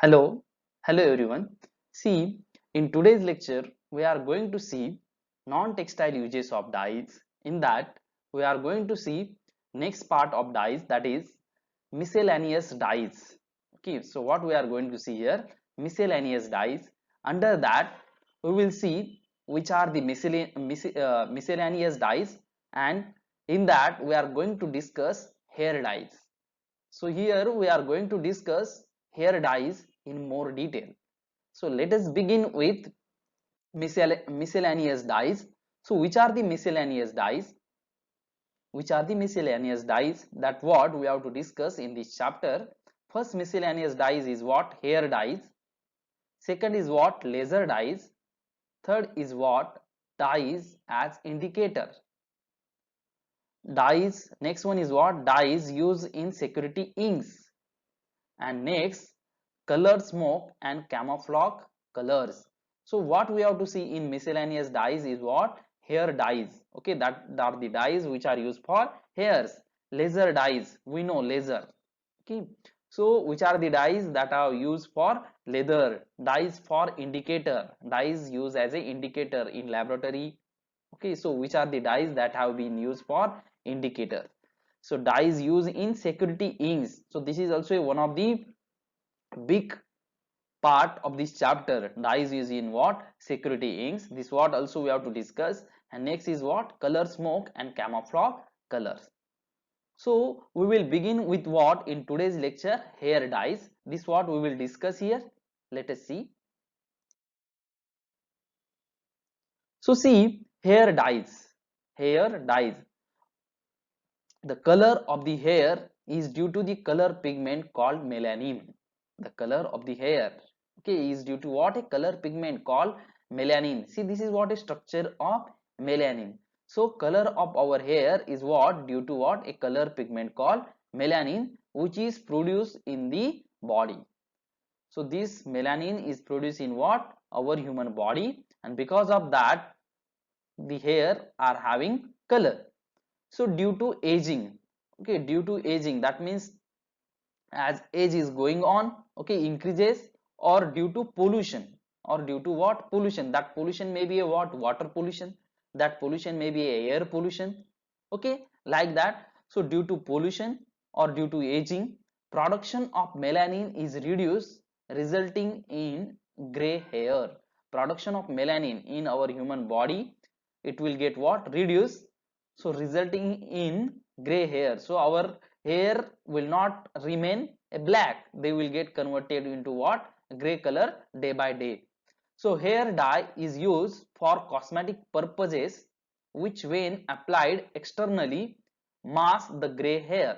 Hello, hello everyone. See, in today's lecture, we are going to see non-textile uses of dyes. In that, we are going to see next part of dyes, that is miscellaneous dyes. Okay, so what we are going to see here, miscellaneous dyes. Under that, we will see which are the miscellaneous dyes, and in that we are going to discuss hair dyes. So here we are going to discuss hair dyes in more detail. So let us begin with miscellaneous dyes. So which are the miscellaneous dyes? Which are the miscellaneous dyes? That what we have to discuss in this chapter. First miscellaneous dyes is what? Hair dyes. Second is what? Laser dyes. Third is what? Dyes as indicator. Dyes. Next one is what? Dyes used in security inks. And next, color smoke and camouflage colors. So what we have to see in miscellaneous dyes is what? Hair dyes. Okay, that are the dyes which are used for hairs. Laser dyes, we know laser. Okay, so which are the dyes that are used for leather? Dyes for indicator. Dyes used as a indicator in laboratory. Okay, so which are the dyes that have been used for indicator? So dyes used in security inks. So this is also one of the big part of this chapter. Dyes is in what? Security inks. This what also we have to discuss. And next is what? Color smoke and camouflage colors. So we will begin with what in today's lecture? Hair dyes. This what we will discuss here. Let us see. So see, hair dyes. Hair dyes. The color of the hair is due to the color pigment called melanin. The color of the hair, okay, is due to what? A color pigment called melanin. See, this is what a structure of melanin. So color of our hair is what? Due to what? A color pigment called melanin, which is produced in the body. So this melanin is produced in what? Our human body, and because of that the hair are having color. So due to aging, okay, due to aging, that means as age is going on, okay, increases, or due to pollution, or due to what? Pollution. That pollution may be a what? Water pollution. That pollution may be a air pollution. Okay, like that. So due to pollution or due to aging, production of melanin is reduced, resulting in gray hair. Production of melanin in our human body, it will get what? Reduced, so resulting in gray hair. So our hair will not remain a black, they will get converted into what? Gray color day by day. So hair dye is used for cosmetic purposes, which when applied externally mask the gray hair.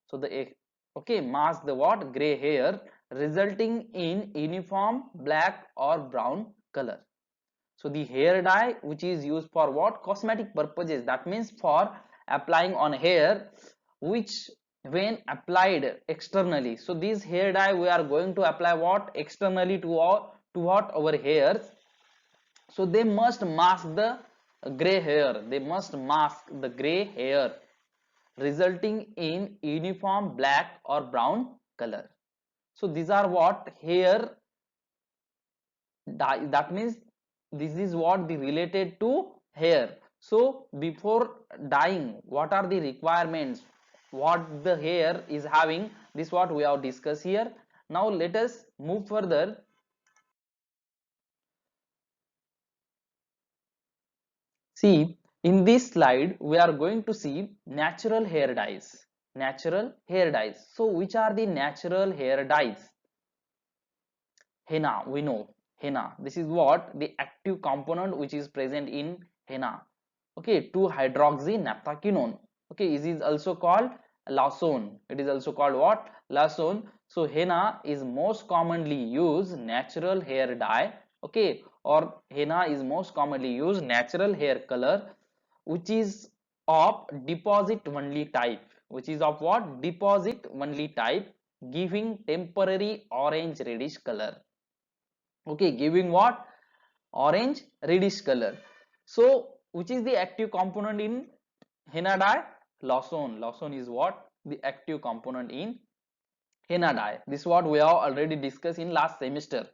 So the okay, mask the what? Gray hair, resulting in uniform black or brown color. So the hair dye which is used for what? Cosmetic purposes, that means for applying on hair, which when applied externally. So this hair dye we are going to apply what? Externally to what? Our hairs. So they must mask the gray hair, they must mask the gray hair, resulting in uniform black or brown color. So these are what? Hair dye, that means this is what the related to hair. So before dyeing, what are the requirements, what the hair is having, this what we have discussed here. Now let us move further. See, in this slide we are going to see natural hair dyes. Natural hair dyes. So which are the natural hair dyes? Henna, we know henna. This is what? The active component which is present in henna. Okay, 2-hydroxynaphthaquinone. Okay, it is also called lasone. It is also called what? Lasone. So henna is most commonly used natural hair dye. Okay, or henna is most commonly used natural hair color, which is of deposit only type, which is of what? Deposit only type, giving temporary orange reddish color. Okay, giving what? Orange reddish color. So which is the active component in henna dye? Lasone. Lasone is what? The active component in henna dye. This is what we have already discussed in last semester.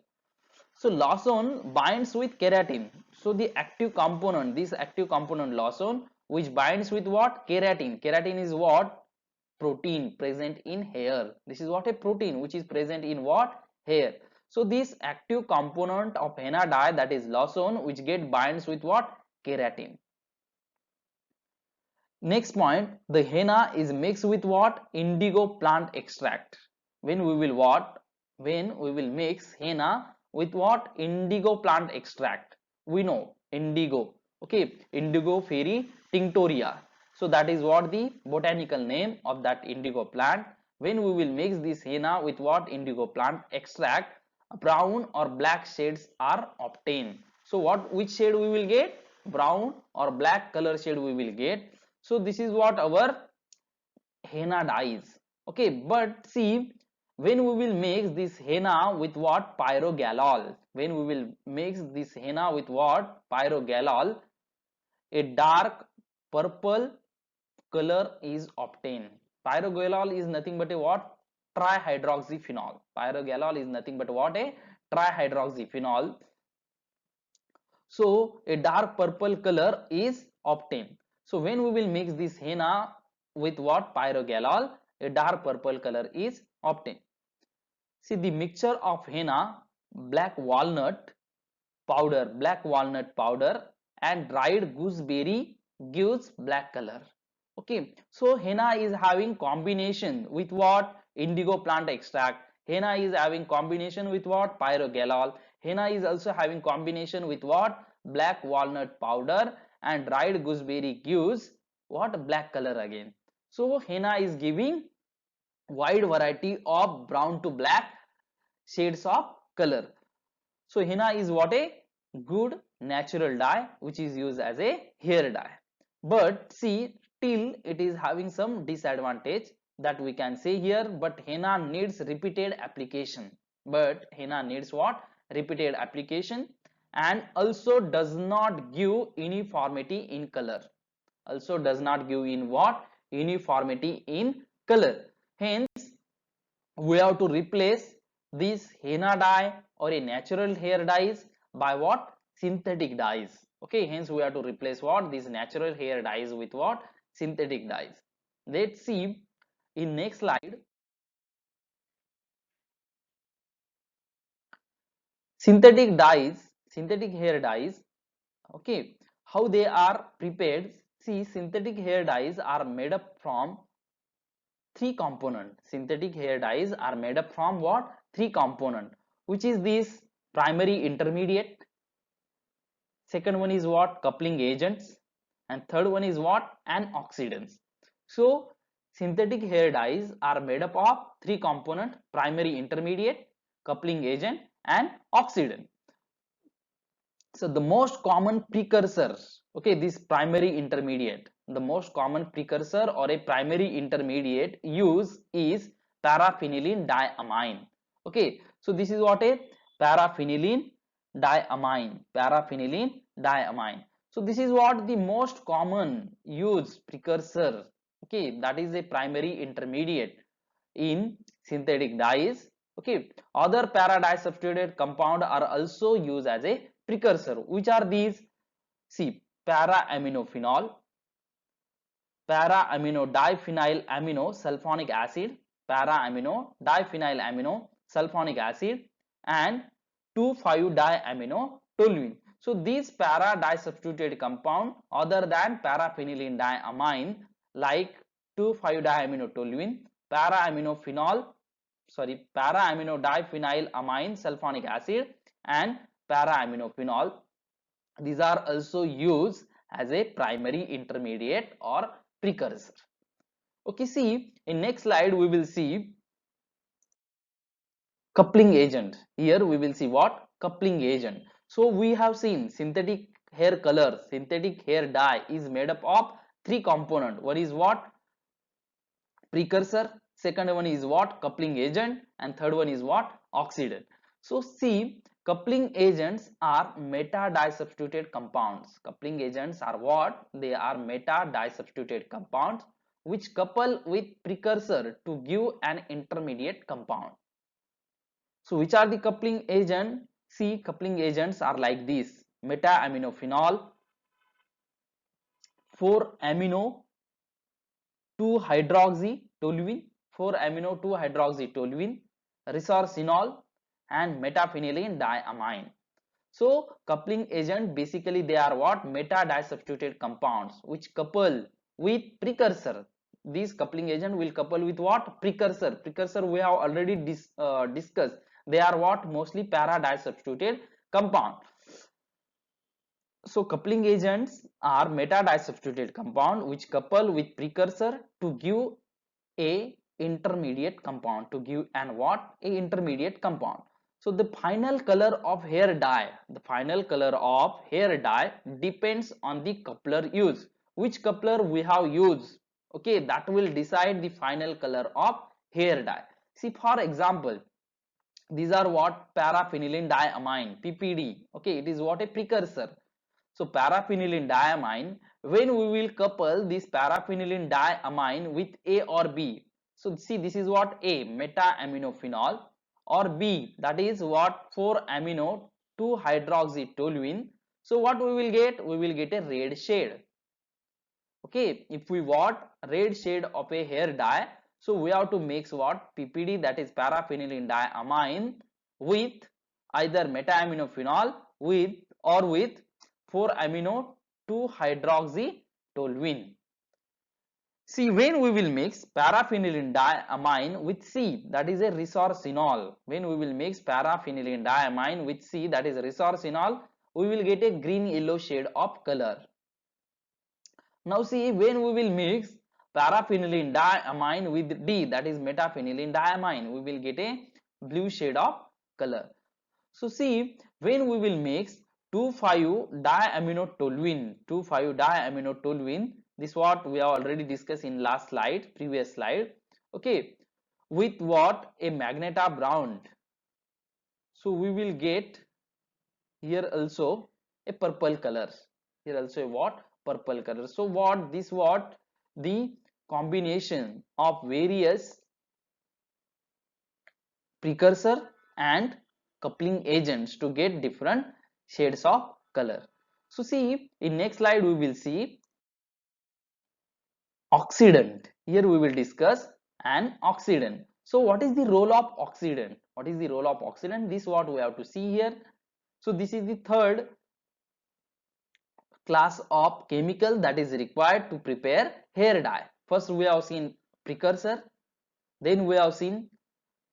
So lawson binds with keratin. So the active component, this active component lawson, which binds with what? Keratin. Keratin is what? Protein present in hair. This is what? A protein which is present in what? Hair. So this active component of henna dye, that is lawson, which get binds with what? Keratin. Next point, the henna is mixed with what? Indigo plant extract. When we will what? When we will mix henna with what? Indigo plant extract. We know indigo. Okay, Indigo feri tinctoria. So that is what the botanical name of that indigo plant. When we will mix this henna with what? Indigo plant extract, brown or black shades are obtained. So which shade we will get? Brown or black color shade we will get. So this is what our henna dyes. Okay, but see, when we will mix this henna with what? Pyrogalol. When we will mix this henna with what? Pyrogalol, a dark purple color is obtained. Pyrogalol is nothing but a what? Trihydroxyphenol. Pyrogalol is nothing but what? A trihydroxyphenol. So a dark purple color is obtained. So when we will mix this henna with what? Pyrogalol, a dark purple color is obtained. See, the mixture of henna, black walnut powder and dried gooseberry gives black color. Okay, so henna is having combination with what? Indigo plant extract. Henna is having combination with what? Pyrogalol. Henna is also having combination with what? Black walnut powder, and dried gooseberry gives what? Black color again. So henna is giving wide variety of brown to black shades of color. So henna is what? A good natural dye which is used as a hair dye. But see, till it is having some disadvantage that we can say here. But henna needs repeated application. But henna needs what? Repeated application, and also does not give uniformity in color. Also does not give in what? Uniformity in color. Hence we have to replace this henna dye or a natural hair dyes by what? Synthetic dyes. Okay, hence we have to replace what? These natural hair dyes with what? Synthetic dyes. Let's see in next slide. Synthetic dyes, synthetic hair dyes. Okay, how they are prepared? See, synthetic hair dyes are made up from three component. Synthetic hair dyes are made up from what? Three component, which is this primary intermediate, second one is what? Coupling agents, and third one is what? An oxidants. So synthetic hair dyes are made up of three component: primary intermediate, coupling agent, and oxidant. So the most common precursor, okay, this primary intermediate, the most common precursor or a primary intermediate use is paraphenylene diamine. Okay, so this is what? A paraphenylene diamine. So this is what? The most common use precursor. Okay, that is a primary intermediate in synthetic dyes. Okay, other para dye substituted compound are also used as a precursor. Which are these? See, para aminophenol, para amino diphenyl amino sulfonic acid, para amino diphenyl amino sulfonic acid, and 2,5-diamino toluene. So these para dye substituted compound other than paraphenylene diamine, like 2,5-diamino toluene, para aminophenol, para amino diphenyl amine sulfonic acid, and para aminophenol, these are also used as a primary intermediate or precursor. Okay, see in next slide we will see coupling agent. Here we will see what? Coupling agent. So we have seen synthetic hair color, synthetic hair dye is made up of three component. One is what? Precursor, second one is what? Coupling agent, and third one is what? Oxidant. So see, coupling agents are meta disubstituted compounds. Coupling agents are what? They are meta disubstituted compounds which couple with precursor to give an intermediate compound. So which are the coupling agent? See, coupling agents are like this: meta-aminophenol, 4-amino 2-hydroxytoluene, 4-amino 2-hydroxytoluene, resorcinol, and metaphenylene diamine. So coupling agent, basically they are what? Meta disubstituted compounds which couple with precursor. These coupling agent will couple with what? Precursor. Precursor we have already discussed. They are what? Mostly para disubstituted compound. So coupling agents are meta disubstituted compound which couple with precursor to give a intermediate compound, to give an what? A intermediate compound. So the final color of hair dye, the final color of hair dye depends on the coupler used. Which coupler we have used, okay, that will decide the final color of hair dye. See, for example, these are what? Paraphenylene diamine, PPD. Okay, it is what? A precursor. So paraphenylene diamine, when we will couple this paraphenylene diamine with A or B, so see, this is what? A, meta-aminophenol, or B, that is what? 4-amino 2-hydroxytoluene. So what we will get? We will get a red shade. Okay, if we want red shade of a hair dye, so we have to mix what? PPD, that is paraphenylene diamine, with either meta-aminophenol with or with 4-amino 2-hydroxytoluene. See, when we will mix paraphenylene diamine with C, that is a resorcinol. When we will mix paraphenylene diamine with C, that is resorcinol, we will get a green yellow shade of color. Now see, when we will mix paraphenylene diamine with D, that is metaphenylene diamine, we will get a blue shade of color. So see, when we will mix 2,5-diaminotoluene, 2,5-diaminotoluene, this what we have already discussed in last slide, previous slide, okay, with what? A magenta brown. So we will get here also a purple color. Here also a what? Purple color. So what? This what? The combination of various precursor and coupling agents to get different shades of color. So see, in next slide we will see oxidant. Here we will discuss an oxidant. So what is the role of oxidant? What is the role of oxidant? This what we have to see here. So this is the third class of chemical that is required to prepare hair dye. First we have seen precursor, then we have seen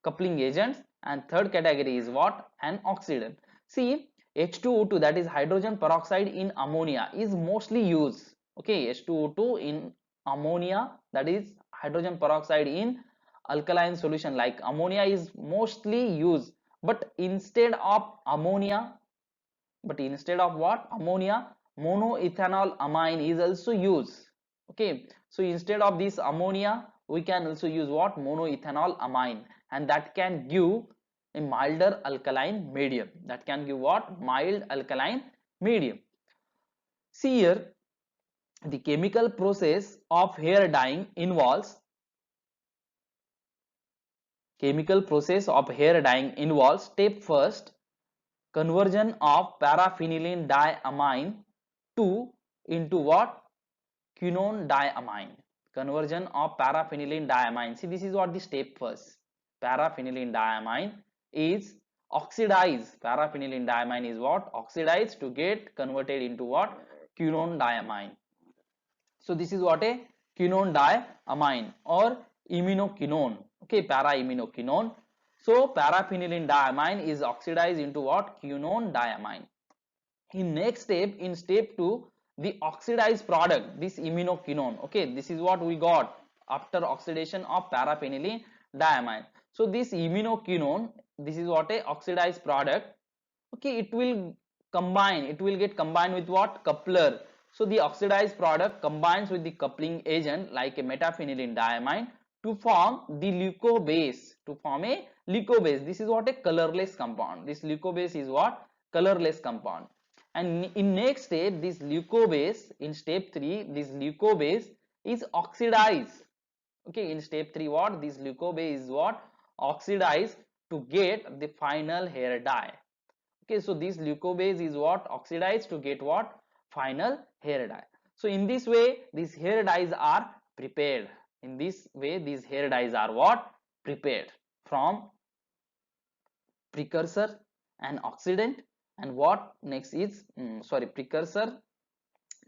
coupling agents, and third category is what? An oxidant. See, H2O2, that is hydrogen peroxide in ammonia, is mostly used. Okay, H2O2 in ammonia, that is hydrogen peroxide in alkaline solution like ammonia, is mostly used. But instead of ammonia, what? Ammonia, monoethanol amine is also used. Okay, so instead of this ammonia, we can also use what? Monoethanol amine, and that can give a milder alkaline medium. That can give what? Mild alkaline medium. See here, the chemical process of hair dyeing involves step first, conversion of paraphenylene diamine to into what? Quinone diamine. Conversion of paraphenylene diamine. See, this is what the step first. Paraphenylene diamine is oxidized. Paraphenylene diamine is what? Oxidized to get converted into what? Quinone diamine. So this is what? A quinone diamine or iminoquinone. Okay, para-iminoquinone. So paraphenylene diamine is oxidized into what? Quinone diamine. In next step, in step 2, the oxidized product, this iminoquinone, okay, this is what we got after oxidation of paraphenylene diamine. So this iminoquinone, this is what? A oxidized product. Okay, it will get combined with what? Coupler. So the oxidized product combines with the coupling agent like a metaphenylene diamine to form the leucobase, this is what? A colorless compound. This leucobase is what? Colorless compound. And in next step, this leucobase, in step 3, this leucobase is oxidized. Okay, in step 3, what this leucobase is what oxidized to get the final hair dye. Okay, so this leucobase is what oxidized to get what final hair dye. So in this way these hair dyes are prepared. In this way these hair dyes are what prepared from precursor and oxidant, and what next is precursor,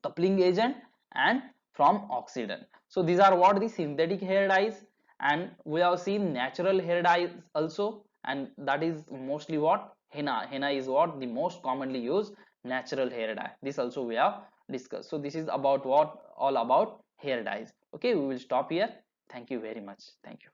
coupling agent, and from oxidant. So these are what the synthetic hair dyes, and we have seen natural hair dyes also, and that is mostly what henna is what the most commonly used natural hair dye. This also we have discussed. So this is about what all about hair dyes. Okay, we will stop here. Thank you very much. Thank you.